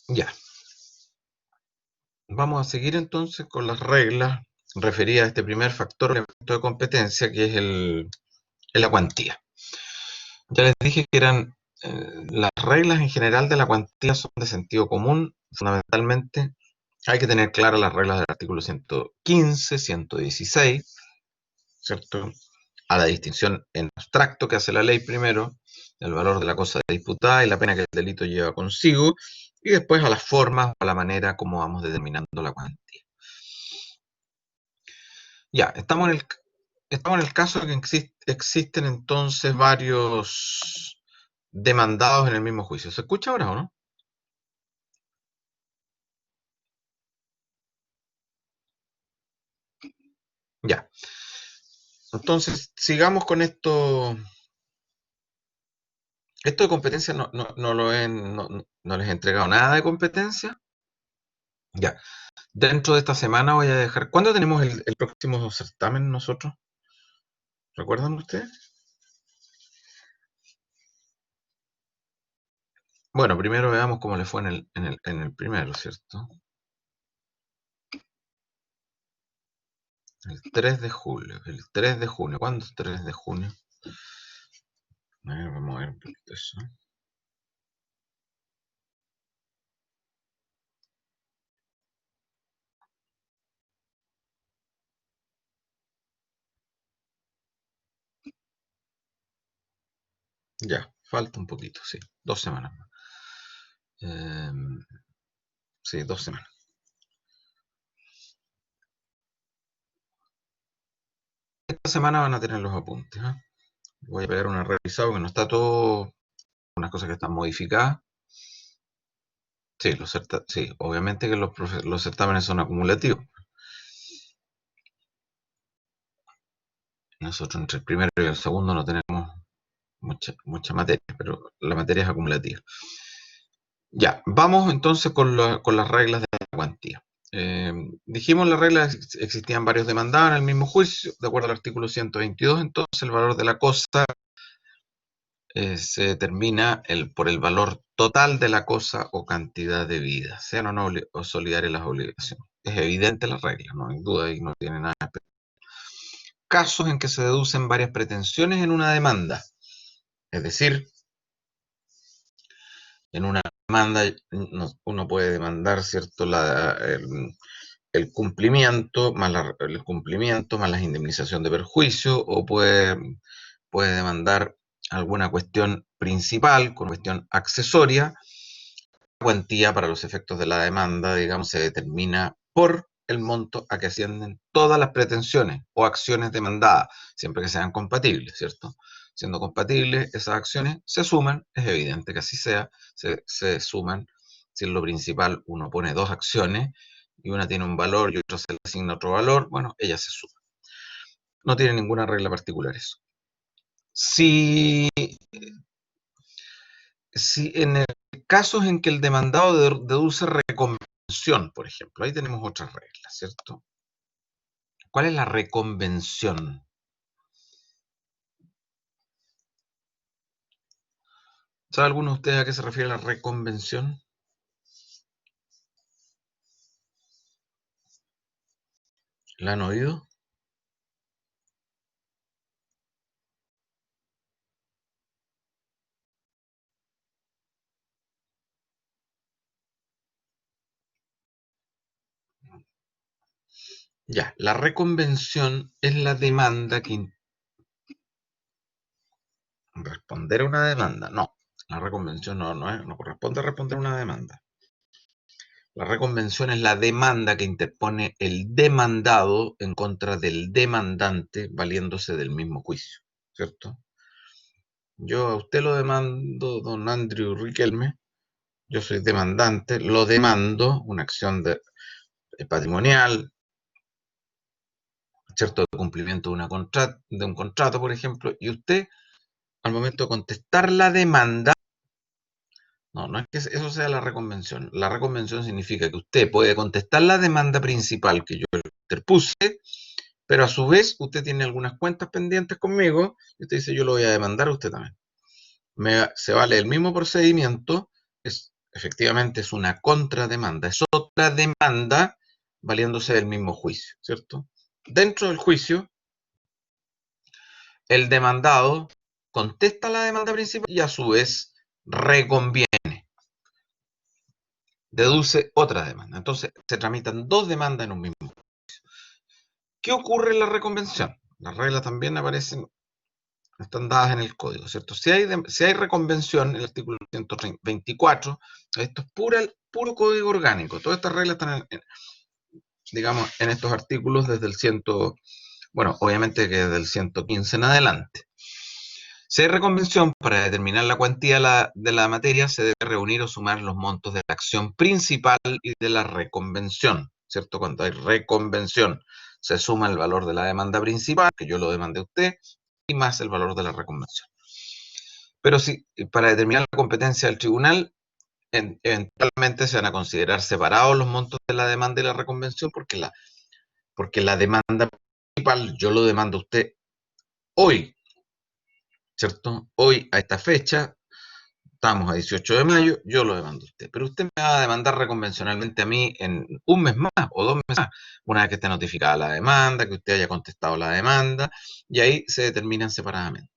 Ya. Vamos a seguir entonces con las reglas referidas a este primer factor de competencia, que es la cuantía. Ya les dije que las reglas en general de la cuantía son de sentido común. Fundamentalmente hay que tener claras las reglas del artículo 115, 116, ¿cierto? A la distinción en abstracto que hace la ley primero, el valor de la cosa disputada y la pena que el delito lleva consigo, y después a las formas o a la manera como vamos determinando la cuantía. Ya, estamos en el caso de que existen entonces varios demandados en el mismo juicio. ¿Se escucha ahora o no? Ya. Entonces, sigamos con esto. Esto de competencia no les he entregado nada de competencia. Ya. Dentro de esta semana voy a dejar. ¿Cuándo tenemos el próximo certamen nosotros? ¿Recuerdan ustedes? Bueno, primero veamos cómo le fue en el primero, ¿cierto? El 3 de julio. El 3 de junio. ¿Cuándo es 3 de junio? A ver, vamos a ver un poquito eso. Ya, falta un poquito, sí. 2 semanas más. Sí, 2 semanas. Esta semana van a tener los apuntes, ¿eh? Voy a pegar una revisada porque no está todo. Unas cosas que están modificadas. Sí, sí, obviamente que los certámenes son acumulativos. Nosotros entre el primero y el segundo no tenemos mucha materia, pero la materia es acumulativa. Ya, vamos entonces con las reglas de la cuantía. Dijimos las reglas, existían varios demandados en el mismo juicio, de acuerdo al artículo 122, entonces el valor de la cosa se determina por el valor total de la cosa o cantidad de vida, sean o no o solidarias las obligaciones. Es evidente la regla, no hay duda y no tiene nada especial. Casos en que se deducen varias pretensiones en una demanda, es decir, en una demanda uno puede demandar, ¿cierto?, el cumplimiento más la indemnización de perjuicio, o puede demandar alguna cuestión principal con cuestión accesoria. La cuantía para los efectos de la demanda, digamos, se determina por el monto a que ascienden todas las pretensiones o acciones demandadas, siempre que sean compatibles, ¿cierto? Siendo compatibles, esas acciones se suman, es evidente que así sea, se suman. Si en lo principal uno pone dos acciones y una tiene un valor y otra se le asigna otro valor, bueno, ellas se suman. No tiene ninguna regla particular eso. Si, si en el casos en que el demandado deduce reconvención, por ejemplo, ahí tenemos otras reglas, ¿cierto? ¿Cuál es la reconvención? ¿Sabe alguno de ustedes a qué se refiere la reconvención? ¿La han oído? Ya, la reconvención es la demanda que responder a una demanda. No, la reconvención no corresponde responder a una demanda. La reconvención es la demanda que interpone el demandado en contra del demandante valiéndose del mismo juicio, ¿cierto? Yo a usted lo demando, don Andrew Riquelme, yo soy demandante, lo demando, una acción patrimonial, ¿cierto? De cumplimiento de un contrato, por ejemplo, y usted, al momento de contestar la demanda, no es que eso sea la reconvención. La reconvención significa que usted puede contestar la demanda principal que yo interpuse, pero a su vez usted tiene algunas cuentas pendientes conmigo y usted dice, yo lo voy a demandar a usted también. Se vale el mismo procedimiento, efectivamente es una contrademanda, es otra demanda valiéndose del mismo juicio, ¿cierto? Dentro del juicio, el demandado contesta la demanda principal y a su vez reconviene, deduce otra demanda. Entonces se tramitan dos demandas en un mismo juicio. ¿Qué ocurre en la reconvención? Las reglas también aparecen, están dadas en el código, ¿cierto? Si hay reconvención, el artículo 124, esto es puro código orgánico. Todas estas reglas están, digamos, en estos artículos desde el bueno, obviamente que desde el 115 en adelante. Si hay reconvención, para determinar la cuantía de la materia, se debe reunir o sumar los montos de la acción principal y de la reconvención, ¿cierto? Cuando hay reconvención, se suma el valor de la demanda principal, que yo lo demandé a usted, y más el valor de la reconvención. Pero si para determinar la competencia del tribunal, eventualmente se van a considerar separados los montos de la demanda y la reconvención, porque la demanda principal yo lo demando a usted hoy, ¿cierto? Hoy, a esta fecha, estamos a 18 de mayo, yo lo demando a usted. Pero usted me va a demandar reconvencionalmente a mí en un mes más o 2 meses más, una vez que esté notificada la demanda, que usted haya contestado la demanda, y ahí se determinan separadamente.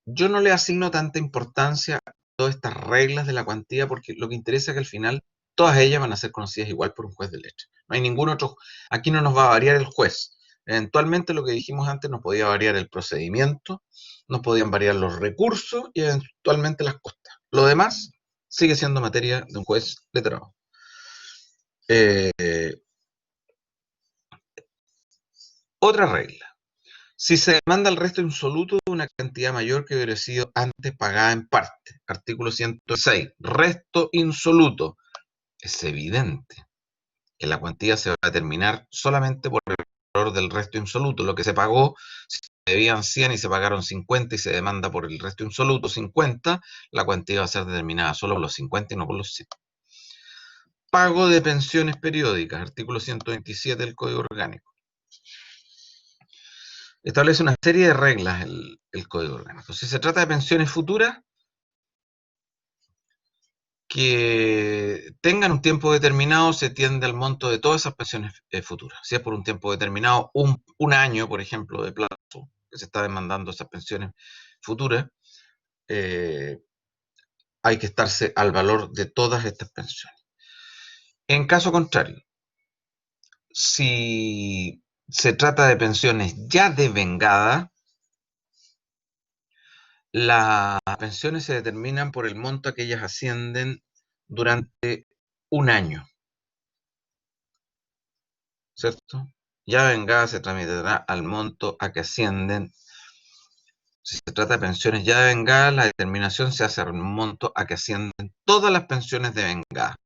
Yo no le asigno tanta importancia a todas estas reglas de la cuantía porque lo que interesa es que al final todas ellas van a ser conocidas igual por un juez de letra. No hay ningún otro, aquí no nos va a variar el juez. Eventualmente lo que dijimos antes nos podía variar el procedimiento, nos podían variar los recursos y eventualmente las costas. Lo demás sigue siendo materia de un juez letrado. Otra regla. Si se demanda el resto insoluto de una cantidad mayor que hubiera sido antes pagada en parte. Artículo 106. Resto insoluto. Es evidente que la cuantía se va a determinar solamente por el valor del resto insoluto. Lo que se pagó, si se debían 100 y se pagaron 50 y se demanda por el resto insoluto 50, la cuantía va a ser determinada solo por los 50 y no por los 100. Pago de pensiones periódicas. Artículo 127 del Código Orgánico. Establece una serie de reglas el Código Orgánico. Si se trata de pensiones futuras, que tengan un tiempo determinado, se tiende al monto de todas esas pensiones futuras. Si es por un tiempo determinado, un año, por ejemplo, de plazo, que se está demandando esas pensiones futuras, hay que estarse al valor de todas estas pensiones. En caso contrario, si se trata de pensiones ya devengadas, las pensiones se determinan por el monto a que ellas ascienden durante un año, ¿cierto? Ya vengada se tramitará al monto a que ascienden. Si se trata de pensiones ya devengadas, la determinación se hace al monto a que ascienden todas las pensiones devengadas.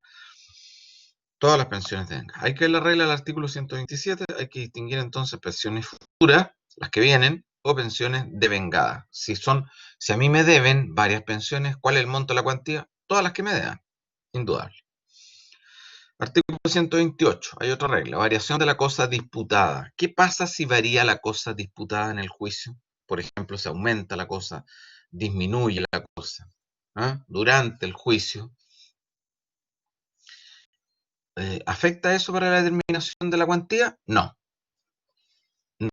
Todas las pensiones devengadas. Hay que ver la regla del artículo 127, hay que distinguir entonces pensiones futuras, las que vienen, o pensiones devengadas. Si a mí me deben varias pensiones, ¿cuál es el monto de la cuantía? Todas las que me deban, indudable. Artículo 128. Hay otra regla. Variación de la cosa disputada. ¿Qué pasa si varía la cosa disputada en el juicio? Por ejemplo, se aumenta la cosa, disminuye la cosa. Durante el juicio. ¿Afecta eso para la determinación de la cuantía? No.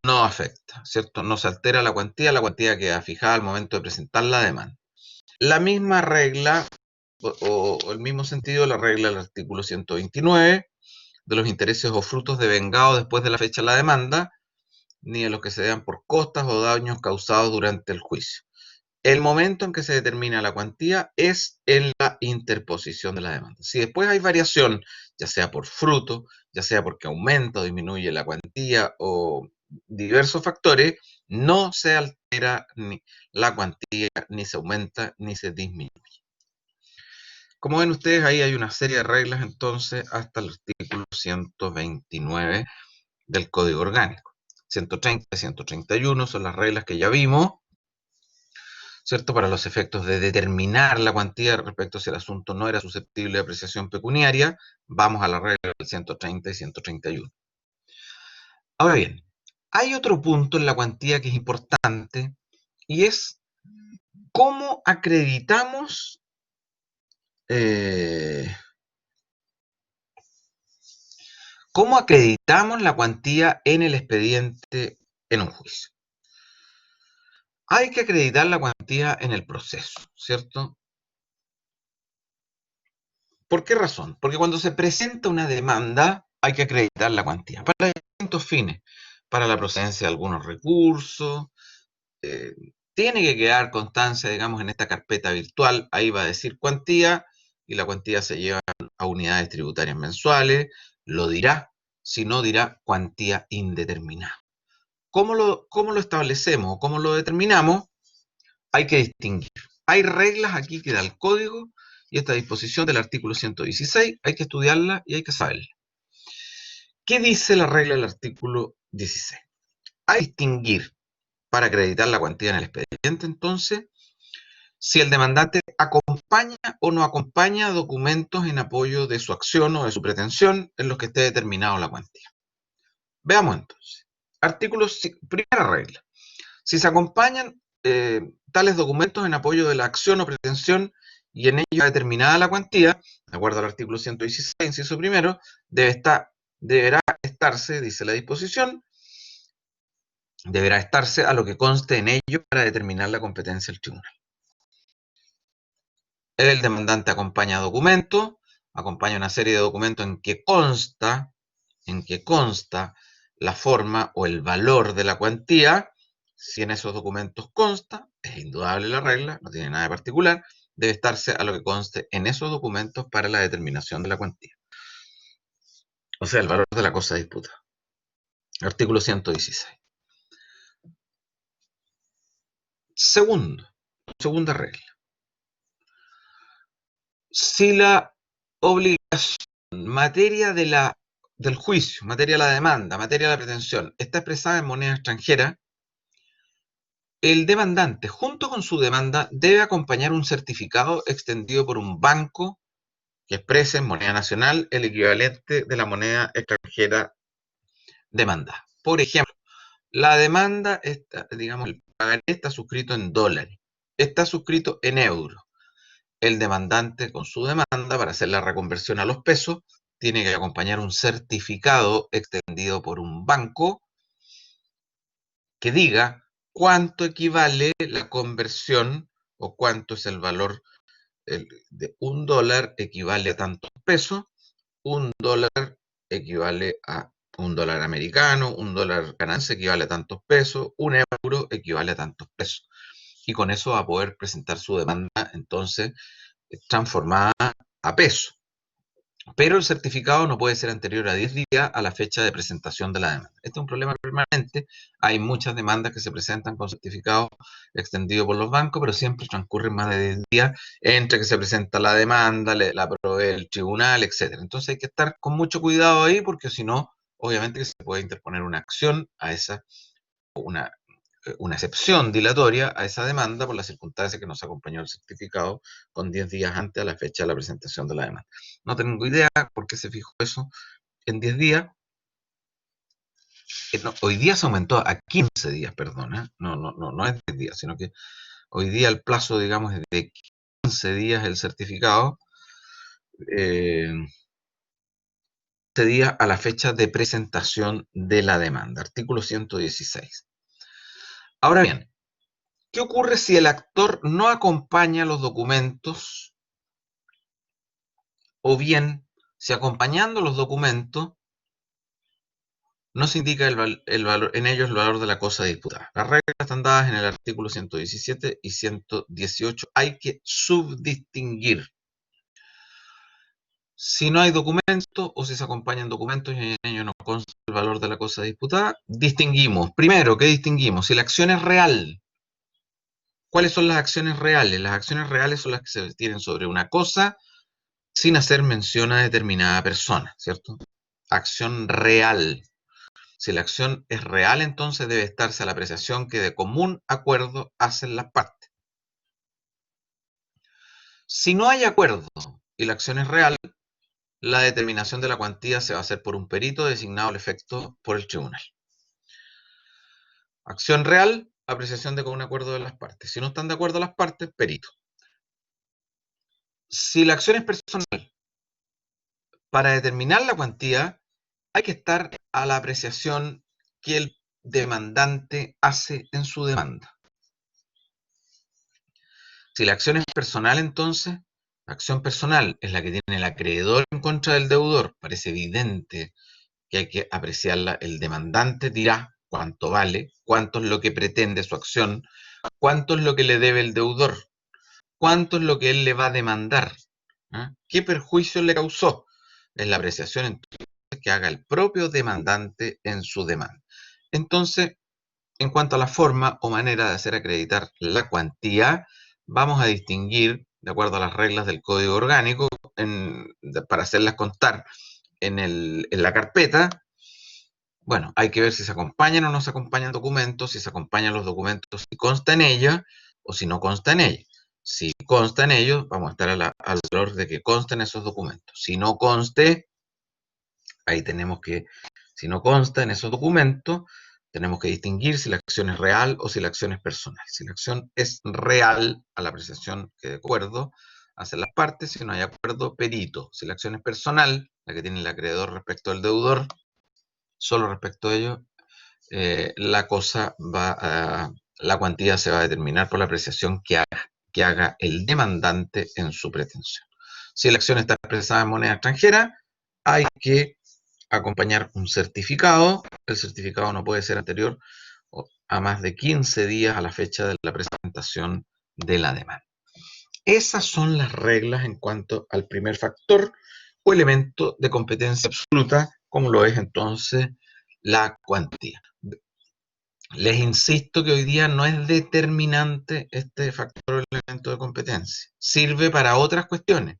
No afecta, ¿cierto? No se altera la cuantía queda fijada al momento de presentar la demanda. La misma regla, o el mismo sentido, la regla del artículo 129, de los intereses o frutos devengados después de la fecha de la demanda, ni de los que se dan por costas o daños causados durante el juicio. El momento en que se determina la cuantía es en la interposición de la demanda. Si después hay variación, ya sea por fruto, ya sea porque aumenta o disminuye la cuantía o diversos factores, no se altera ni la cuantía, ni se aumenta, ni se disminuye. Como ven ustedes, ahí hay una serie de reglas entonces hasta el artículo 129 del Código Orgánico. 130 y 131 son las reglas que ya vimos, ¿cierto? Para los efectos de determinar la cuantía respecto a si el asunto no era susceptible de apreciación pecuniaria, vamos a la regla del 130 y 131. Ahora bien, hay otro punto en la cuantía que es importante y es cómo acreditamos Eh, ¿Cómo acreditamos la cuantía en el expediente en un juicio? Hay que acreditar la cuantía en el proceso, ¿cierto? ¿Por qué razón? Porque cuando se presenta una demanda hay que acreditar la cuantía para distintos fines, para la procedencia de algunos recursos, eh, tiene que quedar constancia, digamos, en esta carpeta virtual, ahí va a decir cuantía y la cuantía se lleva a unidades tributarias mensuales, lo dirá, si no dirá cuantía indeterminada. ¿Cómo lo establecemos o cómo lo determinamos? Hay que distinguir. Hay reglas aquí que da el código y esta disposición del artículo 116 hay que estudiarla y hay que saberla. ¿Qué dice la regla del artículo 16? Hay que distinguir para acreditar la cuantía en el expediente, entonces, si el demandante acompaña o no acompaña documentos en apoyo de su acción o de su pretensión en los que esté determinado la cuantía. Veamos entonces. Primera regla. Si se acompañan tales documentos en apoyo de la acción o pretensión y en ello determinada la cuantía, de acuerdo al artículo 116, inciso primero, deberá estarse, dice la disposición, deberá estarse a lo que conste en ello para determinar la competencia del tribunal. El demandante acompaña documentos, acompaña una serie de documentos en que consta la forma o el valor de la cuantía. Si en esos documentos consta, es indudable la regla, no tiene nada de particular, debe estarse a lo que conste en esos documentos para la determinación de la cuantía. O sea, el valor de la cosa disputada. Artículo 116. Segunda regla. Si la obligación, materia del juicio, materia de la demanda, materia de la pretensión, está expresada en moneda extranjera, el demandante, junto con su demanda, debe acompañar un certificado extendido por un banco que exprese en moneda nacional el equivalente de la moneda extranjera demandada. Por ejemplo, la demanda, digamos, el pagaré está suscrito en dólares, está suscrito en euros. El demandante, con su demanda, para hacer la reconversión a los pesos, tiene que acompañar un certificado extendido por un banco que diga cuánto equivale la conversión o cuánto es el valor de un dólar equivale a tantos pesos, un dólar equivale a un dólar americano, un dólar canadiense equivale a tantos pesos, un euro equivale a tantos pesos. Y con eso va a poder presentar su demanda, entonces, transformada a peso. Pero el certificado no puede ser anterior a 10 días a la fecha de presentación de la demanda. Este es un problema permanente. Hay muchas demandas que se presentan con certificado extendido por los bancos, pero siempre transcurren más de 10 días entre que se presenta la demanda, la provee el tribunal, etc. Entonces hay que estar con mucho cuidado ahí porque si no, obviamente se puede interponer una acción a una excepción dilatoria a esa demanda por la circunstancia que nos acompañó el certificado con 10 días antes a la fecha de la presentación de la demanda. No tengo idea por qué se fijó eso en 10 días. No, hoy día se aumentó a 15 días, perdona. No es 10 días, sino que hoy día el plazo, digamos, es de 15 días el certificado. 15 días a la fecha de presentación de la demanda. Artículo 116. Ahora bien, ¿qué ocurre si el actor no acompaña los documentos o bien si acompañando los documentos no se indica en ellos el valor de la cosa disputada? Las reglas están dadas en el artículo 117 y 118. Hay que subdistinguir. Si no hay documentos o si se acompañan documentos y en ellos no consta el valor de la cosa disputada, distinguimos. Primero, ¿qué distinguimos? Si la acción es real. ¿Cuáles son las acciones reales? Las acciones reales son las que se tienen sobre una cosa sin hacer mención a determinada persona, ¿cierto? Acción real. Si la acción es real, entonces debe estarse a la apreciación que de común acuerdo hacen las partes. Si no hay acuerdo y la acción es real, la determinación de la cuantía se va a hacer por un perito designado al efecto por el tribunal. Acción real, apreciación de común acuerdo de las partes. Si no están de acuerdo las partes, perito. Si la acción es personal, para determinar la cuantía hay que estar a la apreciación que el demandante hace en su demanda. Si la acción es personal, entonces, la acción personal es la que tiene el acreedor en contra del deudor. Parece evidente que hay que apreciarla. El demandante dirá cuánto vale, cuánto es lo que pretende su acción, cuánto es lo que le debe el deudor, cuánto es lo que él le va a demandar, ¿eh? ¿Qué perjuicio le causó? Es la apreciación entonces que haga el propio demandante en su demanda. Entonces, en cuanto a la forma o manera de hacer acreditar la cuantía, vamos a distinguir, de acuerdo a las reglas del Código Orgánico, para hacerlas constar en la carpeta. Bueno, hay que ver si se acompañan o no se acompañan documentos, si se acompañan los documentos, si consta en ella o si no consta en ella. Si consta en ellos, vamos a estar al valor de que consten esos documentos. Si no conste, ahí tenemos que, si no consta en esos documentos, tenemos que distinguir si la acción es real o si la acción es personal. Si la acción es real, a la apreciación que de acuerdo hacen las partes, si no hay acuerdo, perito. Si la acción es personal, la que tiene el acreedor respecto al deudor, solo respecto a ello, la cuantía se va a determinar por la apreciación que haga el demandante en su pretensión. Si la acción está expresada en moneda extranjera, hay que acompañar un certificado. El certificado no puede ser anterior a más de 15 días a la fecha de la presentación de la demanda. Esas son las reglas en cuanto al primer factor o elemento de competencia absoluta, como lo es entonces la cuantía. Les insisto que hoy día no es determinante este factor o elemento de competencia. Sirve para otras cuestiones,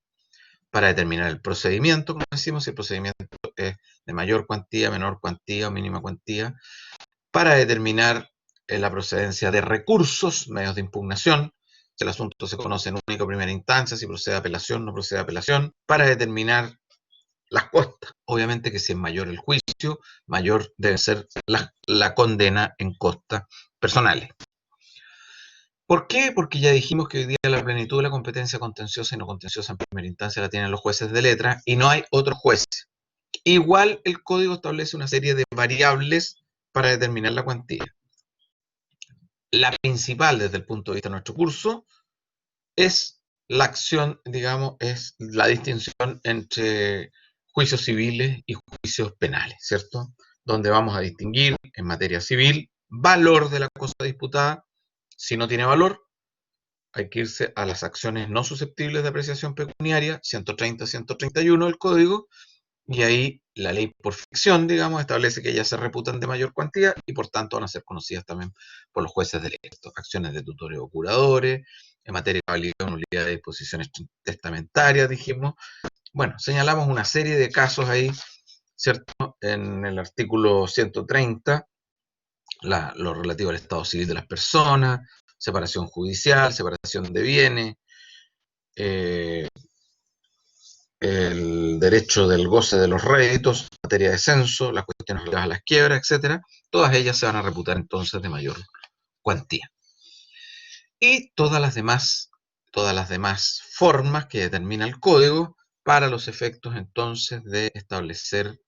para determinar el procedimiento, como decimos, si el procedimiento es de mayor cuantía, menor cuantía o mínima cuantía, para determinar la procedencia de recursos, medios de impugnación, si el asunto se conoce en única o primera instancia, si procede a apelación, no procede a apelación, para determinar las costas. Obviamente que si es mayor el juicio, mayor debe ser la condena en costas personales. ¿Por qué? Porque ya dijimos que hoy día la plenitud de la competencia contenciosa y no contenciosa en primera instancia la tienen los jueces de letra y no hay otros jueces. Igual el código establece una serie de variables para determinar la cuantía. La principal desde el punto de vista de nuestro curso es la acción, digamos, es la distinción entre juicios civiles y juicios penales, ¿cierto? Donde vamos a distinguir en materia civil valor de la cosa disputada. Si no tiene valor, hay que irse a las acciones no susceptibles de apreciación pecuniaria, 130, 131 del Código, y ahí la ley por ficción, digamos, establece que ellas se reputan de mayor cuantía y por tanto van a ser conocidas también por los jueces de electos. Acciones de tutores o curadores, en materia de validez o nulidad de disposiciones testamentarias, dijimos. Bueno, señalamos una serie de casos ahí, ¿cierto? En el artículo 130, lo relativo al estado civil de las personas, separación judicial, separación de bienes, el derecho del goce de los réditos, materia de censo, las cuestiones relativas a las quiebras, etcétera, todas ellas se van a reputar entonces de mayor cuantía. Y todas las demás formas que determina el código para los efectos entonces de establecer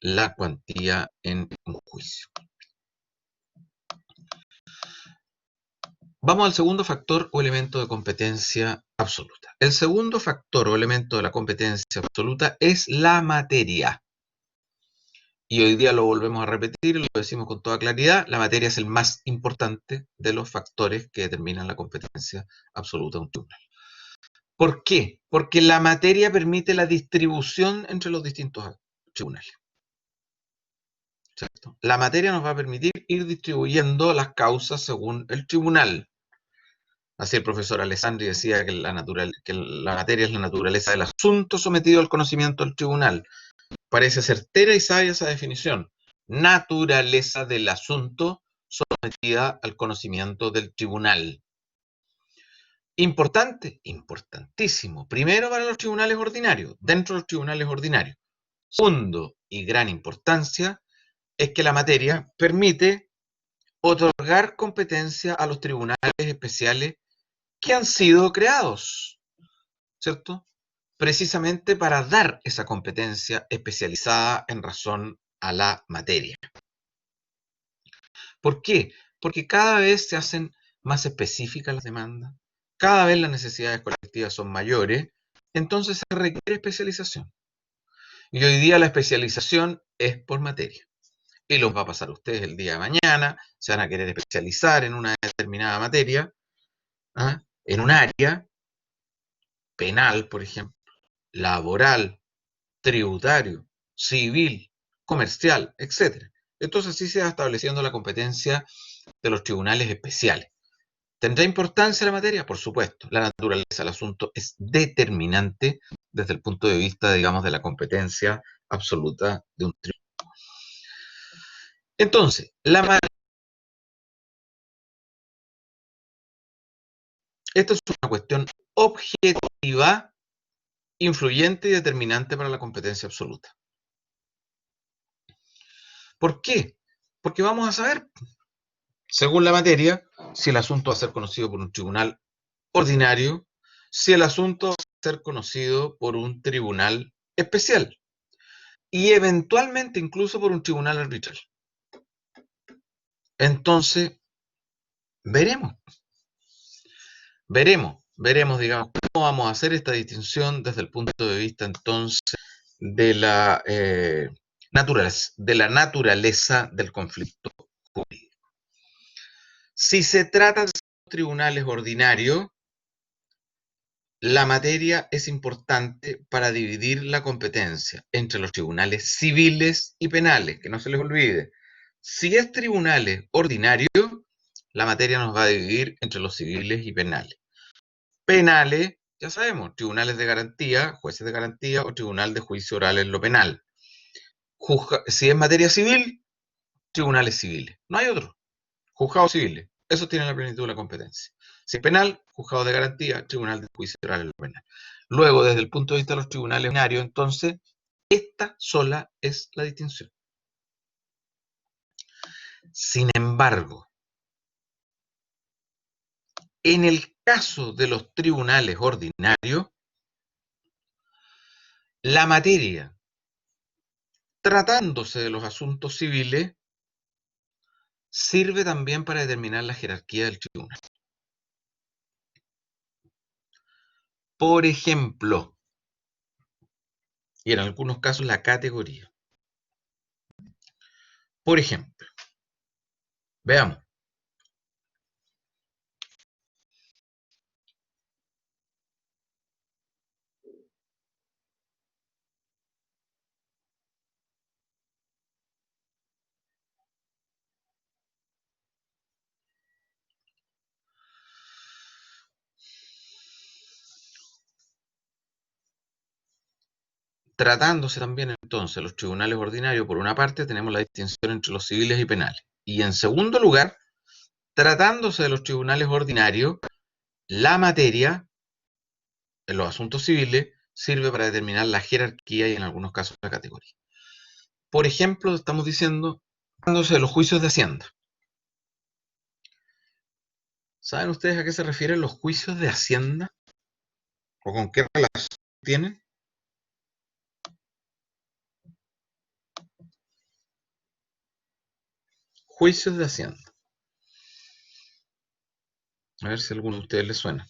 la cuantía en un juicio. Vamos al segundo factor o elemento de competencia absoluta. El segundo factor o elemento de la competencia absoluta es la materia. Y hoy día lo volvemos a repetir, lo decimos con toda claridad, la materia es el más importante de los factores que determinan la competencia absoluta de un tribunal. ¿Por qué? Porque la materia permite la distribución entre los distintos tribunales. ¿Cierto? La materia nos va a permitir ir distribuyendo las causas según el tribunal. Así el profesor Alessandri decía que la materia es la naturaleza del asunto sometido al conocimiento del tribunal. Parece certera y sabia esa definición. Naturaleza del asunto sometida al conocimiento del tribunal. Importante, importantísimo. Primero para los tribunales ordinarios, dentro de los tribunales ordinarios. Segundo, y gran importancia, es que la materia permite otorgar competencia a los tribunales especiales que han sido creados, ¿cierto? precisamente para dar esa competencia especializada en razón a la materia. ¿Por qué? Porque cada vez se hacen más específicas las demandas, cada vez las necesidades colectivas son mayores, entonces se requiere especialización. Y hoy día la especialización es por materia. Y los va a pasar a ustedes el día de mañana, se van a querer especializar en una determinada materia, ¿ah? En un área penal, por ejemplo, laboral, tributario, civil, comercial, etcétera. Entonces así se va estableciendo la competencia de los tribunales especiales. ¿Tendrá importancia la materia? Por supuesto. La naturaleza del asunto es determinante desde el punto de vista, digamos, de la competencia absoluta de un tribunal. Entonces, esto es una cuestión objetiva, influyente y determinante para la competencia absoluta. ¿Por qué? Porque vamos a saber, según la materia, si el asunto va a ser conocido por un tribunal ordinario, si el asunto va a ser conocido por un tribunal especial y eventualmente incluso por un tribunal arbitral. Entonces, veremos, digamos, cómo vamos a hacer esta distinción desde el punto de vista entonces de la naturaleza del conflicto jurídico. Si se trata de tribunales ordinarios, la materia es importante para dividir la competencia entre los tribunales civiles y penales, que no se les olvide. Si es tribunales ordinarios, la materia nos va a dividir entre los civiles y penales. Penales, ya sabemos, tribunales de garantía, jueces de garantía o tribunal de juicio oral en lo penal. Si es materia civil, tribunales civiles. No hay otro. Juzgados civiles. Eso tiene la plenitud de la competencia. Si es penal, juzgado de garantía, tribunal de juicio oral en lo penal. Luego, desde el punto de vista de los tribunales ordinarios, entonces, esta sola es la distinción. Sin embargo, en el caso de los tribunales ordinarios, la materia, tratándose de los asuntos civiles, sirve también para determinar la jerarquía del tribunal. Por ejemplo, y en algunos casos la categoría. Por ejemplo, veamos. Tratándose también entonces los tribunales ordinarios, por una parte tenemos la distinción entre los civiles y penales. Y en segundo lugar, tratándose de los tribunales ordinarios, la materia, en los asuntos civiles, sirve para determinar la jerarquía y en algunos casos la categoría. Por ejemplo, estamos diciendo, tratándose de los juicios de Hacienda. ¿Saben ustedes a qué se refieren los juicios de Hacienda? ¿O con qué relación tienen? Juicios de Hacienda. A ver si a alguno de ustedes les suena.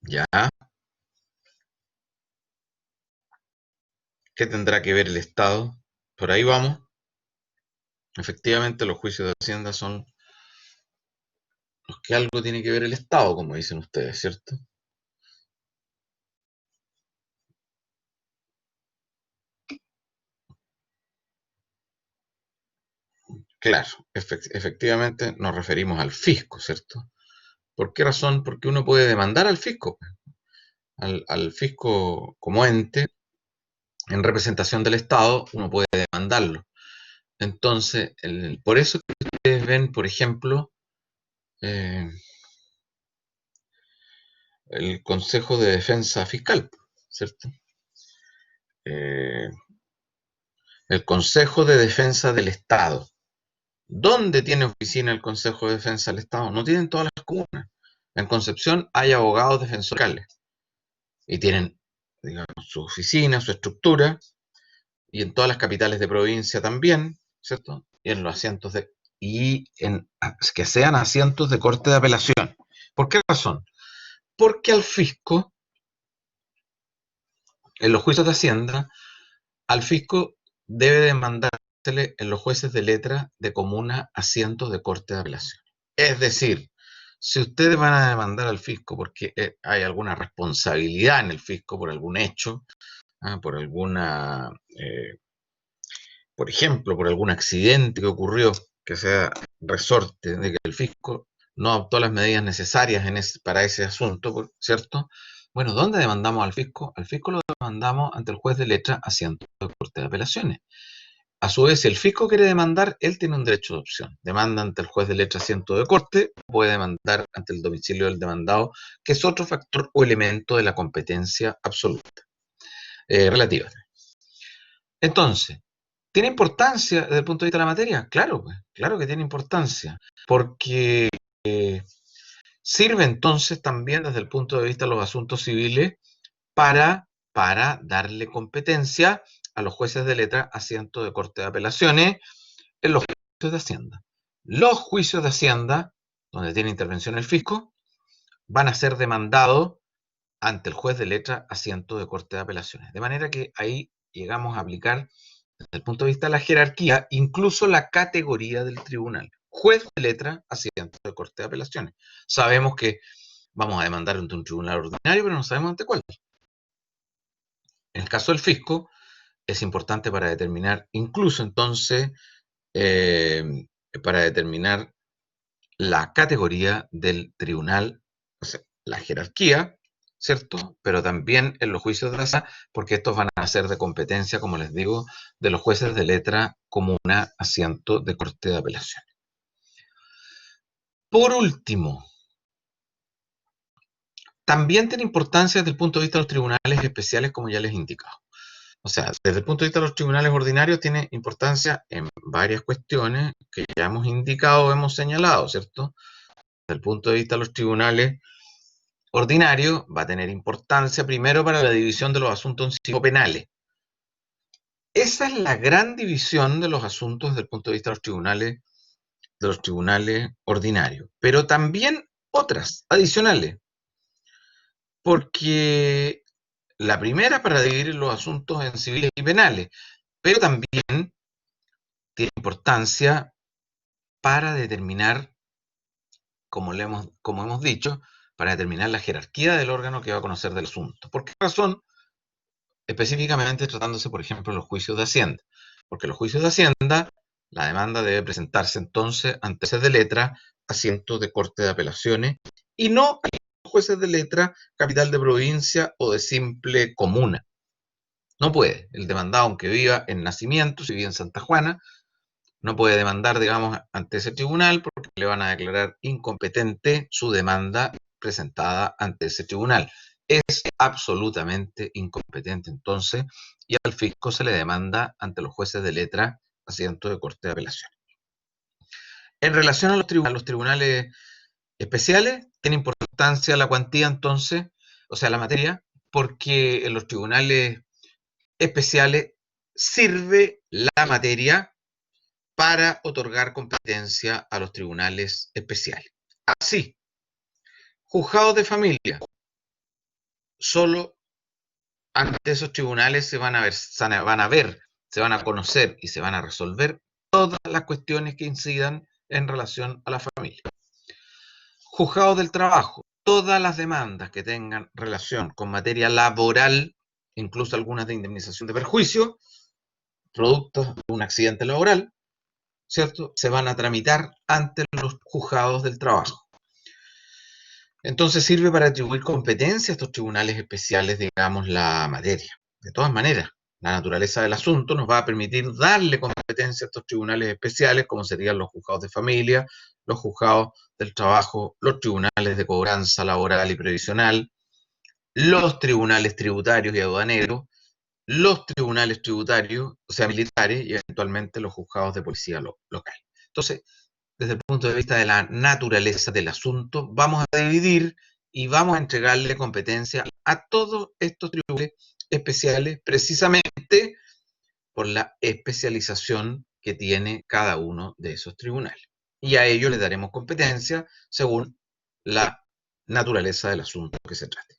¿Ya? ¿Qué tendrá que ver el Estado? Por ahí vamos. Efectivamente, los juicios de Hacienda son los que algo tiene que ver el Estado, como dicen ustedes, ¿cierto? Claro, efectivamente nos referimos al fisco, ¿cierto? ¿Por qué razón? Porque uno puede demandar al fisco, al fisco como ente, en representación del Estado, uno puede demandarlo. Entonces, por eso que ustedes ven, por ejemplo, eh, el Consejo de Defensa Fiscal, ¿cierto? Eh, El Consejo de Defensa del Estado. ¿Dónde tiene oficina el Consejo de Defensa del Estado? No tienen todas las comunas. En Concepción hay abogados defensores y tienen, digamos, su oficina, su estructura, y en todas las capitales de provincia también, ¿cierto? Y en los asientos de que sean asientos de corte de apelación. ¿Por qué razón? Porque al fisco, en los juicios de Hacienda, al fisco debe demandársele en los jueces de letra de comuna asientos de corte de apelación. Es decir, si ustedes van a demandar al fisco porque hay alguna responsabilidad en el fisco por algún hecho, por alguna, por ejemplo, por algún accidente que ocurrió, que sea resorte de que el fisco no adoptó las medidas necesarias para ese asunto, ¿cierto? Bueno, ¿dónde demandamos al fisco? Al fisco lo demandamos ante el juez de letra asiento de corte de apelaciones. A su vez, si el fisco quiere demandar, él tiene un derecho de opción. Demanda ante el juez de letra asiento de corte, puede demandar ante el domicilio del demandado, que es otro factor o elemento de la competencia absoluta, relativa. Entonces, ¿tiene importancia desde el punto de vista de la materia? Claro, pues, claro que tiene importancia, porque sirve entonces también desde el punto de vista de los asuntos civiles para darle competencia a los jueces de letra asiento de corte de apelaciones en los juicios de Hacienda. Los juicios de Hacienda, donde tiene intervención el fisco, van a ser demandados ante el juez de letra asiento de corte de apelaciones. De manera que ahí llegamos a aplicar, desde el punto de vista de la jerarquía, incluso la categoría del tribunal. Juez de letra asiento de corte de apelaciones. Sabemos que vamos a demandar ante un tribunal ordinario, pero no sabemos ante cuál. En el caso del fisco, es importante para determinar, incluso entonces, para determinar la categoría del tribunal, o sea, la jerarquía, ¿cierto? Pero también en los juicios de la porque estos van a ser de competencia, como les digo, de los jueces de letra comuna asiento de corte de apelación. Por último, también tiene importancia desde el punto de vista de los tribunales especiales, como ya les he indicado. O sea, desde el punto de vista de los tribunales ordinarios tiene importancia en varias cuestiones que ya hemos indicado, hemos señalado, ¿cierto? Desde el punto de vista de los tribunales ordinarios va a tener importancia primero para la división de los asuntos civil-penales. Esa es la gran división de los asuntos desde el punto de vista de los tribunales ordinarios, pero también otras adicionales, porque la primera para dividir los asuntos en civiles y penales, pero también tiene importancia para determinar, como hemos dicho, para determinar la jerarquía del órgano que va a conocer del asunto. ¿Por qué razón? Específicamente tratándose, por ejemplo, de los juicios de Hacienda. Porque los juicios de Hacienda, la demanda debe presentarse entonces ante jueces de letra, asientos de corte de apelaciones, y no a los jueces de letra, capital de provincia o de simple comuna. No puede. El demandado, aunque viva en Nacimiento, si vive en Santa Juana, no puede demandar, digamos, ante ese tribunal porque le van a declarar incompetente su demanda presentada ante ese tribunal. Es absolutamente incompetente entonces y al fisco se le demanda ante los jueces de letra asiento de corte de apelación. En relación a los tribunales especiales, tiene importancia la cuantía entonces, o sea, la materia, porque en los tribunales especiales sirve la materia para otorgar competencia a los tribunales especiales. Así, juzgados de familia, solo ante esos tribunales se van a conocer y se van a resolver todas las cuestiones que incidan en relación a la familia. Juzgados del trabajo, todas las demandas que tengan relación con materia laboral, incluso algunas de indemnización de perjuicio, productos de un accidente laboral, ¿cierto? Se van a tramitar ante los juzgados del trabajo. Entonces sirve para atribuir competencia a estos tribunales especiales, digamos, la materia. De todas maneras, la naturaleza del asunto nos va a permitir darle competencia a estos tribunales especiales, como serían los juzgados de familia, los juzgados del trabajo, los tribunales de cobranza laboral y previsional, los tribunales tributarios y aduaneros, los tribunales tributarios, o sea, militares, y eventualmente los juzgados de policía local. Entonces, desde el punto de vista de la naturaleza del asunto, vamos a dividir y vamos a entregarle competencia a todos estos tribunales especiales, precisamente por la especialización que tiene cada uno de esos tribunales. Y a ellos les daremos competencia según la naturaleza del asunto que se trate.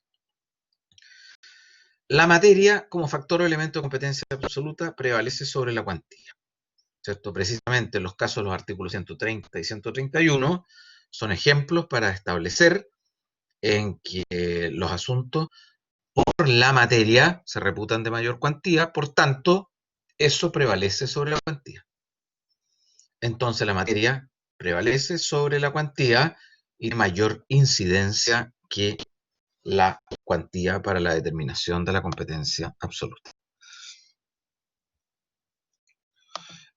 La materia, como factor o elemento de competencia absoluta, prevalece sobre la cuantía, ¿cierto? Precisamente en los casos de los artículos 130 y 131 son ejemplos para establecer en que los asuntos por la materia se reputan de mayor cuantía, por tanto, eso prevalece sobre la cuantía. Entonces la materia prevalece sobre la cuantía y de mayor incidencia que la cuantía para la determinación de la competencia absoluta.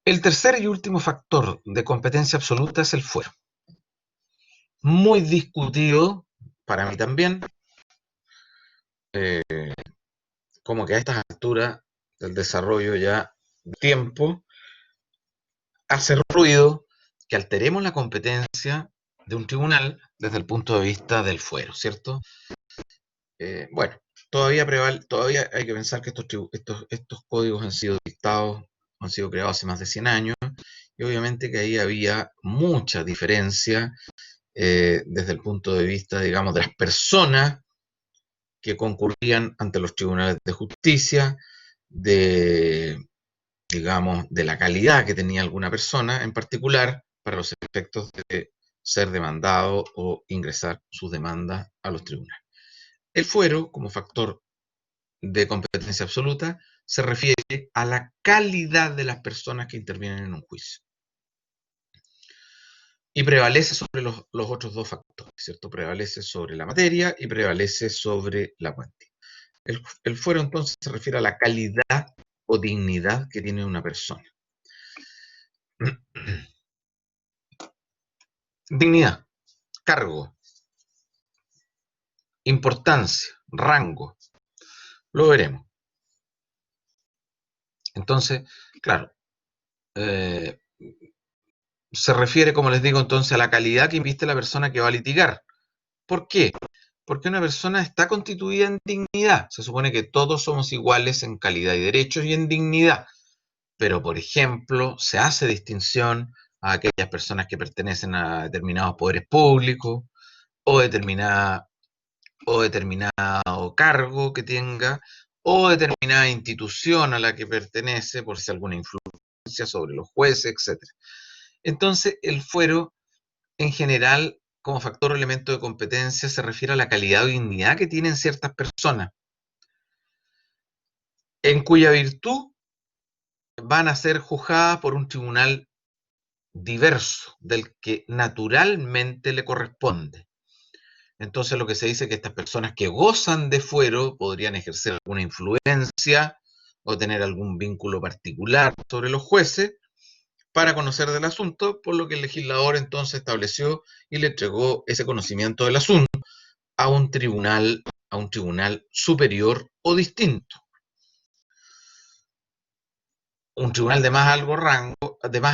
El tercer y último factor de competencia absoluta es el fuero. Muy discutido, para mí también, como que a estas alturas del desarrollo ya de tiempo, hace ruido que alteremos la competencia de un tribunal desde el punto de vista del fuero, ¿cierto? Bueno, todavía hay que pensar que estos códigos han sido dictados, han sido creados hace más de 100 años, y obviamente que ahí había mucha diferencia desde el punto de vista, digamos, de las personas que concurrían ante los tribunales de justicia, de, digamos, de la calidad que tenía alguna persona en particular para los efectos de ser demandado o ingresar sus demandas a los tribunales. El fuero, como factor de competencia absoluta, se refiere a la calidad de las personas que intervienen en un juicio. Y prevalece sobre los otros dos factores, ¿cierto? Prevalece sobre la materia y prevalece sobre la cuantía. El fuero entonces se refiere a la calidad o dignidad que tiene una persona. Dignidad, cargo, importancia, rango, lo veremos. Entonces, claro, se refiere, como les digo, entonces a la calidad que inviste la persona que va a litigar. ¿Por qué? Porque una persona está constituida en dignidad. Se supone que todos somos iguales en calidad y derechos y en dignidad. Pero, por ejemplo, se hace distinción a aquellas personas que pertenecen a determinados poderes públicos o determinado cargo que tenga o determinada institución a la que pertenece por si alguna influencia sobre los jueces, etc. Entonces, el fuero, en general, como factor o elemento de competencia, se refiere a la calidad o dignidad que tienen ciertas personas, en cuya virtud van a ser juzgadas por un tribunal diverso del que naturalmente le corresponde. Entonces lo que se dice es que estas personas que gozan de fuero podrían ejercer alguna influencia o tener algún vínculo particular sobre los jueces para conocer del asunto, por lo que el legislador entonces estableció y le entregó ese conocimiento del asunto a un tribunal superior o distinto. Un tribunal de más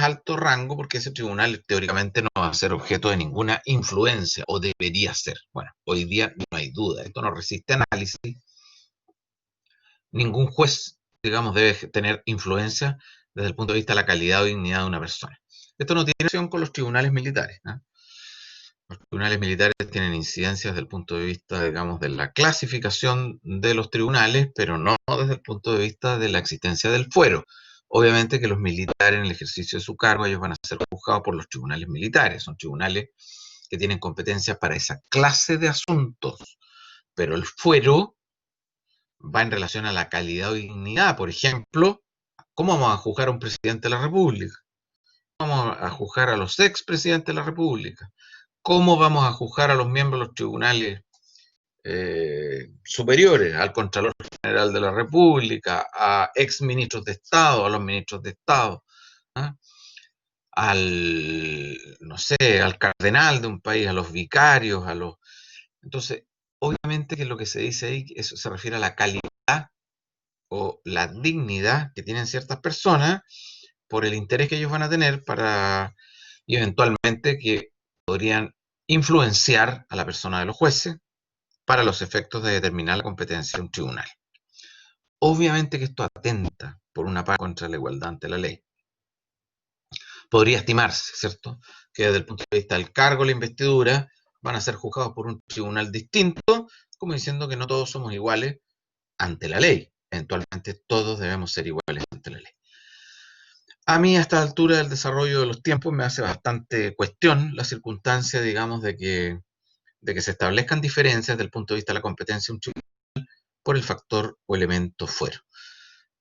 alto rango, porque ese tribunal teóricamente no va a ser objeto de ninguna influencia, o debería ser. Bueno, hoy día no hay duda, esto no resiste análisis. Ningún juez, digamos, debe tener influencia desde el punto de vista de la calidad o dignidad de una persona. Esto no tiene relación con los tribunales militares, ¿no? Los tribunales militares tienen incidencias desde el punto de vista, digamos, de la clasificación de los tribunales, pero no desde el punto de vista de la existencia del fuero. Obviamente que los militares en el ejercicio de su cargo, ellos van a ser juzgados por los tribunales militares, son tribunales que tienen competencias para esa clase de asuntos, pero el fuero va en relación a la calidad o dignidad. Por ejemplo, ¿cómo vamos a juzgar a un presidente de la República? ¿Cómo vamos a juzgar a los expresidentes de la República? ¿Cómo vamos a juzgar a los miembros de los tribunales superiores, al Contralor General de la República, a exministros de Estado, a los ministros de Estado, ¿ah? No sé, al cardenal de un país, a los vicarios, a los... Entonces, obviamente que lo que se dice ahí, eso se refiere a la calidad o la dignidad que tienen ciertas personas por el interés que ellos van a tener para, y eventualmente que podrían influenciar a la persona de los jueces para los efectos de determinar la competencia de un tribunal. Obviamente que esto atenta, por una parte, contra la igualdad ante la ley. Podría estimarse, ¿cierto?, que desde el punto de vista del cargo, la investidura, van a ser juzgados por un tribunal distinto, como diciendo que no todos somos iguales ante la ley. Eventualmente todos debemos ser iguales ante la ley. A mí, a esta altura del desarrollo de los tiempos, me hace bastante cuestión la circunstancia, digamos, de que se establezcan diferencias desde el punto de vista de la competencia de un tribunal por el factor o elemento fuero.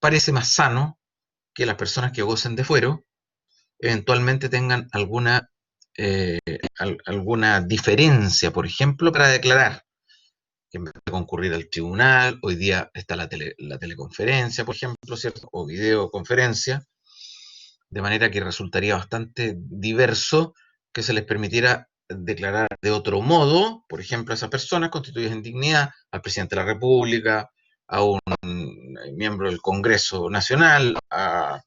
Parece más sano que las personas que gocen de fuero eventualmente tengan eh, alguna diferencia, por ejemplo, para declarar que en vez de concurrir al tribunal, hoy día está la teleconferencia, por ejemplo, ¿cierto?, o videoconferencia, de manera que resultaría bastante diverso que se les permitiera declarar de otro modo, por ejemplo, a esas personas constituidas en dignidad, al presidente de la República, a un miembro del Congreso Nacional, a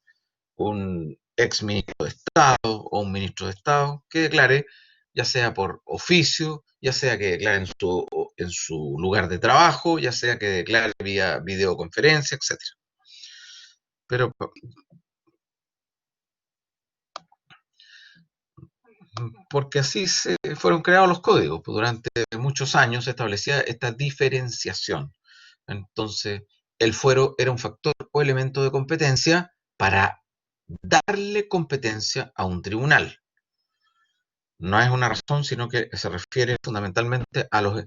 un ex ministro de Estado o un ministro de Estado que declare, ya sea por oficio, ya sea que declare en su lugar de trabajo, ya sea que declare vía videoconferencia, etcétera. Pero porque así se fueron creados los códigos, pues durante muchos años se establecía esta diferenciación. Entonces, el fuero era un factor o elemento de competencia para darle competencia a un tribunal. No es una razón, sino que se refiere fundamentalmente a los...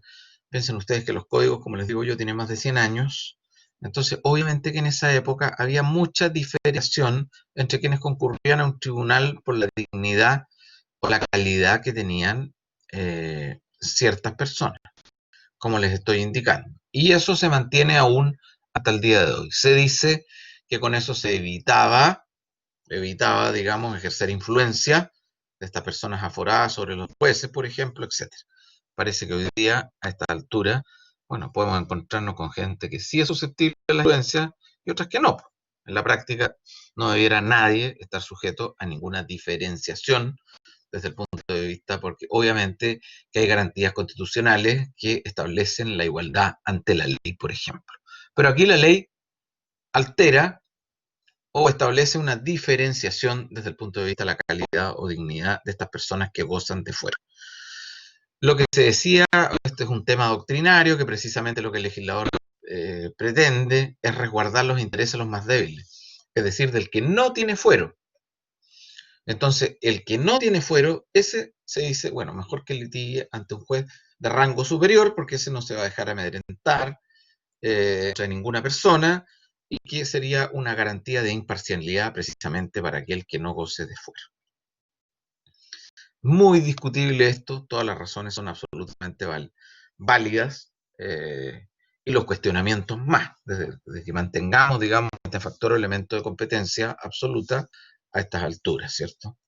Piensen ustedes que los códigos, como les digo yo, tienen más de 100 años. Entonces, obviamente que en esa época había mucha diferenciación entre quienes concurrían a un tribunal por la dignidad o la calidad que tenían ciertas personas, como les estoy indicando. Y eso se mantiene aún hasta el día de hoy. Se dice que con eso se evitaba, digamos, ejercer influencia de estas personas aforadas sobre los jueces, por ejemplo, etcétera. Parece que hoy día, a esta altura, bueno, podemos encontrarnos con gente que sí es susceptible a la influencia y otras que no. En la práctica, no debiera nadie estar sujeto a ninguna diferenciación desde el punto de vista, porque obviamente que hay garantías constitucionales que establecen la igualdad ante la ley, por ejemplo. Pero aquí la ley altera o establece una diferenciación desde el punto de vista de la calidad o dignidad de estas personas que gozan de fuero. Lo que se decía, este es un tema doctrinario, que precisamente lo que el legislador pretende es resguardar los intereses de los más débiles, es decir, del que no tiene fuero. Entonces, el que no tiene fuero, ese se dice, bueno, mejor que litigue ante un juez de rango superior, porque ese no se va a dejar amedrentar contra ninguna persona, y que sería una garantía de imparcialidad precisamente para aquel que no goce de fuero. Muy discutible esto, todas las razones son absolutamente válidas, y los cuestionamientos más, desde que mantengamos, digamos, este factor o elemento de competencia absoluta a estas alturas, ¿cierto?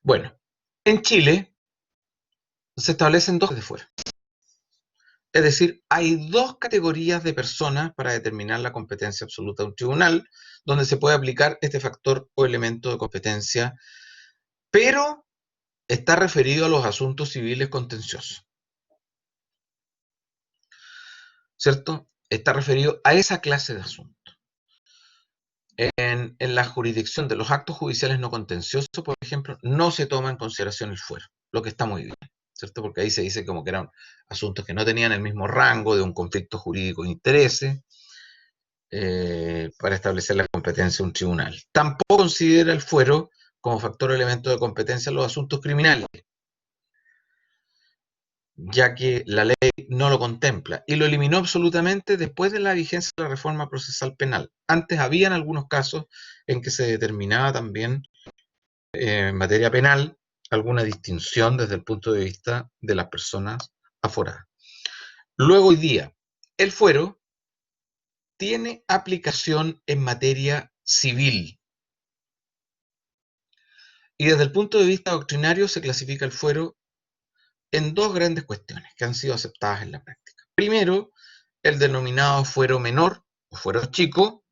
Bueno, en Chile se establecen dos de fuera. Es decir, hay dos categorías de personas para determinar la competencia absoluta de un tribunal, donde se puede aplicar este factor o elemento de competencia, pero está referido a los asuntos civiles contenciosos, ¿cierto? Está referido a esa clase de asuntos. En la jurisdicción de los actos judiciales no contenciosos, por ejemplo, no se toma en consideración el fuero, lo que está muy bien, ¿cierto? Porque ahí se dice como que eran asuntos que no tenían el mismo rango de un conflicto jurídico de intereses para establecer la competencia de un tribunal. Tampoco considera el fuero como factor o elemento de competencia en los asuntos criminales, ya que la ley no lo contempla y lo eliminó absolutamente después de la vigencia de la reforma procesal penal. Antes habían algunos casos en que se determinaba también en materia penal alguna distinción desde el punto de vista de las personas aforadas. Luego, hoy día, el fuero tiene aplicación en materia civil y desde el punto de vista doctrinario se clasifica el fuero en dos grandes cuestiones que han sido aceptadas en la práctica. Primero, el denominado fuero menor, o fuero chico,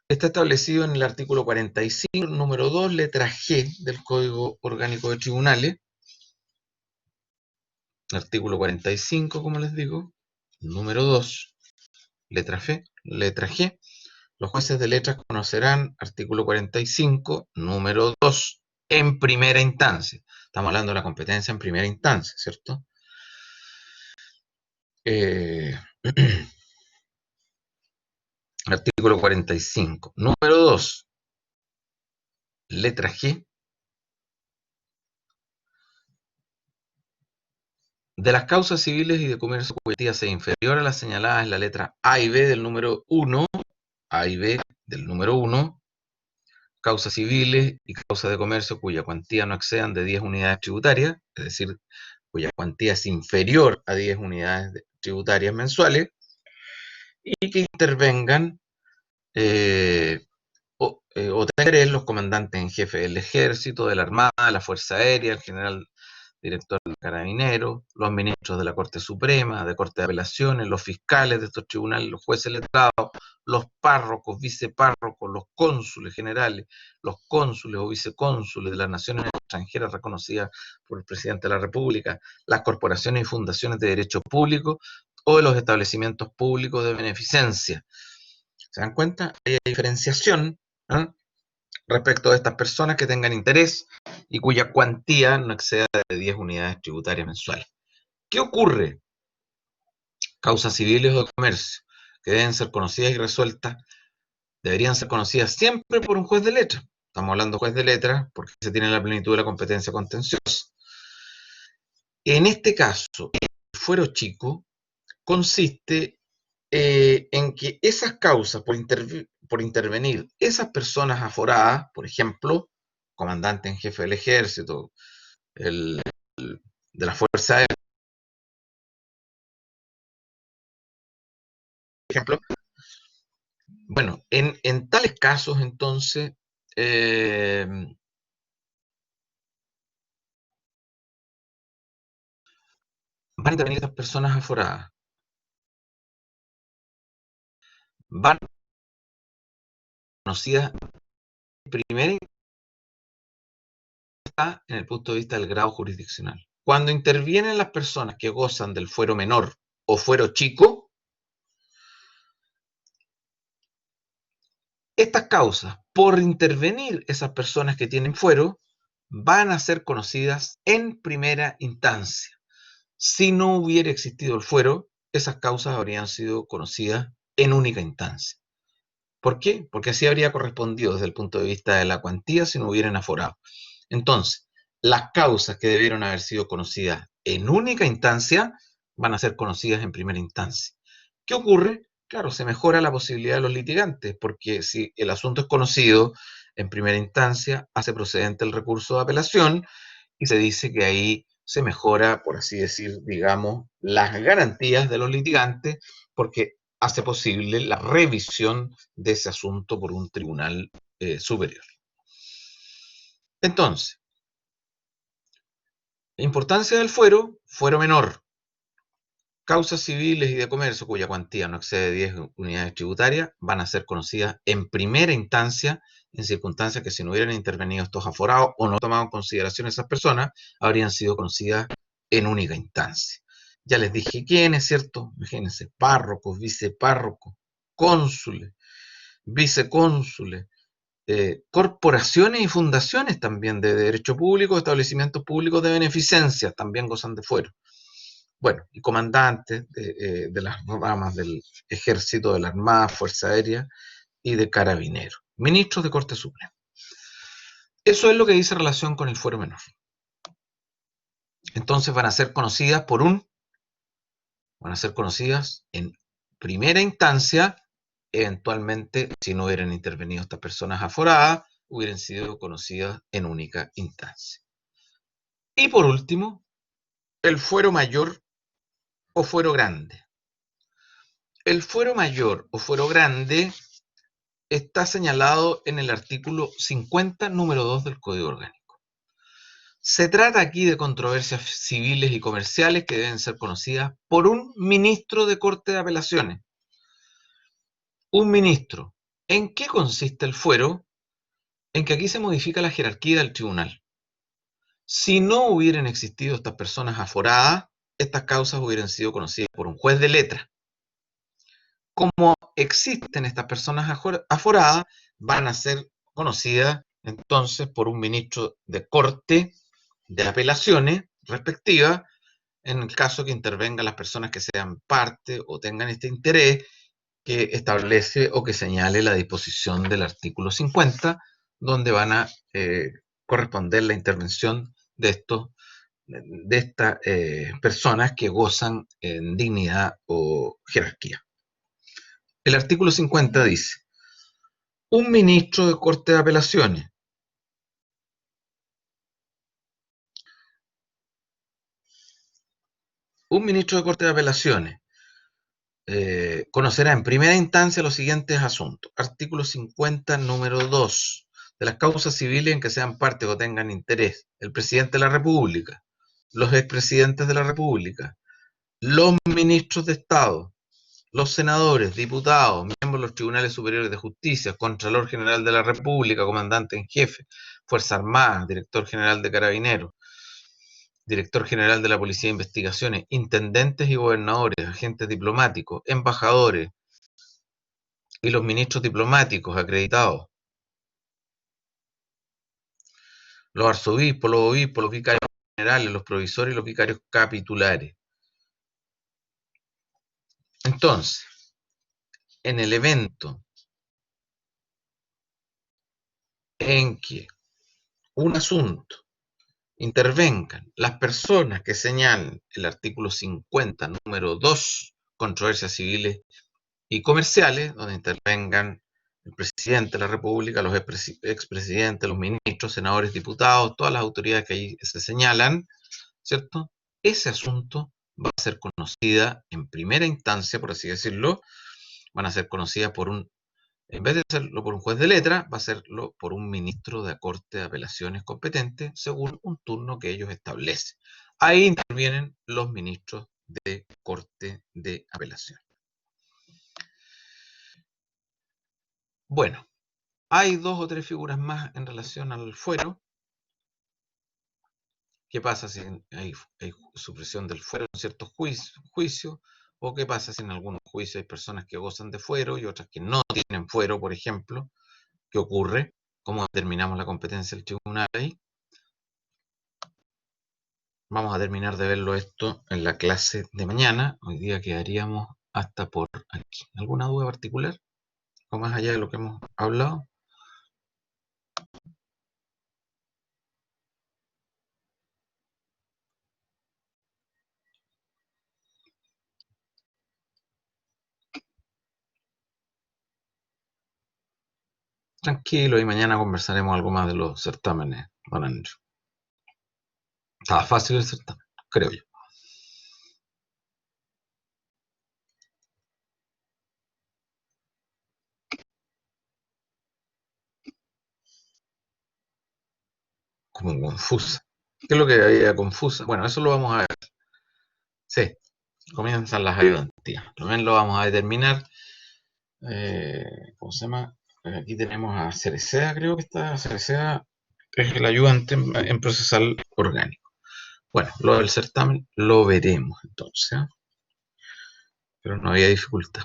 está establecido en el artículo 45, número 2, letra G del Código Orgánico de Tribunales. Artículo 45, como les digo, número 2, letra G. Los jueces de letras conocerán, artículo 45, número 2, en primera instancia. Estamos hablando de la competencia en primera instancia, ¿cierto? Artículo 45, número 2, letra G. De las causas civiles y de comercio cuya cuantía sea inferior a las señaladas en la letra A y B del número 1, A y B del número 1, causas civiles y causas de comercio cuya cuantía no excedan de 10 unidades tributarias, es decir, cuya cuantía es inferior a 10 unidades tributarias mensuales, y que intervengan o tener los comandantes en jefe del ejército, de la armada, de la fuerza aérea, el general director del carabinero, los ministros de la Corte Suprema, de Corte de Apelaciones, los fiscales de estos tribunales, los jueces letrados, los párrocos, vicepárrocos, los cónsules generales, los cónsules o vicecónsules de las naciones extranjeras reconocidas por el presidente de la República, las corporaciones y fundaciones de derecho público o de los establecimientos públicos de beneficencia. ¿Se dan cuenta? Hay diferenciación, ¿no?, respecto de estas personas que tengan interés y cuya cuantía no exceda de 10 unidades tributarias mensuales. ¿Qué ocurre? Causas civiles o de comercio que deben ser conocidas y resueltas, deberían ser conocidas siempre por un juez de letra. Estamos hablando de juez de letra porque se tiene la plenitud de la competencia contenciosa. En este caso, el fuero chico consiste en que esas causas por intervenir, esas personas aforadas, por ejemplo, comandante en jefe del ejército, el, de la Fuerza Aérea, por ejemplo, bueno, en tales casos, entonces, van a intervenir estas personas aforadas, van conocidas primero en el punto de vista del grado jurisdiccional. Cuando intervienen las personas que gozan del fuero menor o fuero chico, estas causas, por intervenir esas personas que tienen fuero, van a ser conocidas en primera instancia. Si no hubiera existido el fuero, esas causas habrían sido conocidas en única instancia. ¿Por qué? Porque así habría correspondido desde el punto de vista de la cuantía si no hubieran aforado. Entonces, las causas que debieron haber sido conocidas en única instancia van a ser conocidas en primera instancia. ¿Qué ocurre? Claro, se mejora la posibilidad de los litigantes, porque si el asunto es conocido en primera instancia, hace procedente el recurso de apelación y se dice que ahí se mejora, por así decir, digamos, las garantías de los litigantes, porque hace posible la revisión de ese asunto por un tribunal superior. Entonces, la importancia del fuero menor. Causas civiles y de comercio cuya cuantía no excede 10 unidades tributarias van a ser conocidas en primera instancia en circunstancias que si no hubieran intervenido estos aforados o no tomado en consideración esas personas, habrían sido conocidas en única instancia. Ya les dije quiénes, ¿cierto? Imagínense, párrocos, vicepárrocos, cónsules, vicecónsules, corporaciones y fundaciones también de derecho público, establecimientos públicos de beneficencia, también gozan de fuero. Bueno, y comandantes de las ramas del Ejército, de la Armada, Fuerza Aérea y de Carabineros. Ministros de Corte Suprema. Eso es lo que dice relación con el fuero menor. Entonces van a ser conocidas en primera instancia, eventualmente, si no hubieran intervenido estas personas aforadas, hubieran sido conocidas en única instancia. Y por último, el fuero mayor o fuero grande. El fuero mayor o fuero grande está señalado en el artículo 50, número 2 del Código Orgánico. Se trata aquí de controversias civiles y comerciales que deben ser conocidas por un ministro de Corte de Apelaciones. un ministro. ¿En qué consiste el fuero? En que aquí se modifica la jerarquía del tribunal. Si no hubieran existido estas personas aforadas, estas causas hubieran sido conocidas por un juez de letra. Como existen estas personas aforadas, van a ser conocidas entonces por un ministro de corte de apelaciones respectivas, en el caso que intervengan las personas que sean parte o tengan este interés que establece o que señale la disposición del artículo 50, donde van a corresponder la intervención de estas personas que gozan en dignidad o jerarquía. El artículo 50 dice, un ministro de Corte de Apelaciones conocerá en primera instancia los siguientes asuntos. Artículo 50, número 2. De las causas civiles en que sean parte o tengan interés el presidente de la República, los expresidentes de la República, los ministros de Estado, los senadores, diputados, miembros de los tribunales superiores de justicia, Contralor General de la República, comandante en jefe, Fuerzas Armadas, director general de Carabineros, director general de la Policía de Investigaciones, intendentes y gobernadores, agentes diplomáticos, embajadores y los ministros diplomáticos acreditados, los arzobispos, los obispos, los vicarios generales, los provisores y los vicarios capitulares. Entonces, en el evento en que un asunto intervengan las personas que señalan el artículo 50, número 2, controversias civiles y comerciales, donde intervengan el presidente de la República, los expresidentes, los ministros, senadores, diputados, todas las autoridades que ahí se señalan, ¿cierto? Ese asunto va a ser conocida en primera instancia, por así decirlo, van a ser conocidas por un, en vez de hacerlo por un juez de letra, va a serlo por un ministro de Corte de Apelaciones competente, según un turno que ellos establecen. Ahí intervienen los ministros de Corte de Apelación. Bueno, hay dos o tres figuras más en relación al fuero. ¿Qué pasa si hay supresión del fuero en ciertos juicios? ¿O qué pasa si en algunos juicios hay personas que gozan de fuero y otras que no tienen fuero, por ejemplo? ¿Qué ocurre? ¿Cómo determinamos la competencia del tribunal ahí? Vamos a terminar de verlo esto en la clase de mañana. Hoy día quedaríamos hasta por aquí. ¿Alguna duda particular? ¿O más allá de lo que hemos hablado? Tranquilo, y mañana conversaremos algo más de los certámenes, don Andrew. Estaba fácil el certamen, creo yo. Como confusa. ¿Qué es lo que había confusa? Bueno, eso lo vamos a ver. Sí, comienzan las ayudantías. También lo vamos a determinar. ¿Cómo se llama? Aquí tenemos a Cerecea, creo que está. Cerecea es el ayudante en procesal orgánico. Bueno, lo del certamen lo veremos entonces, ¿eh? Pero no había dificultad.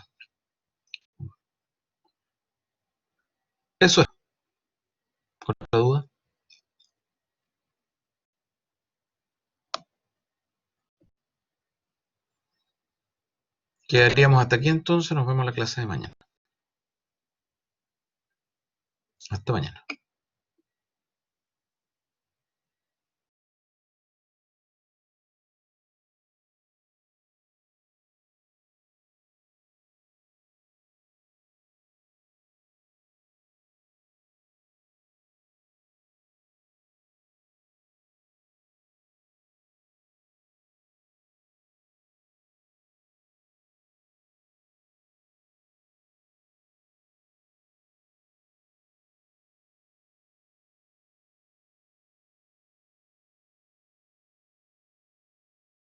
Eso es, con la duda. Quedaríamos hasta aquí entonces, nos vemos en la clase de mañana. Hasta mañana.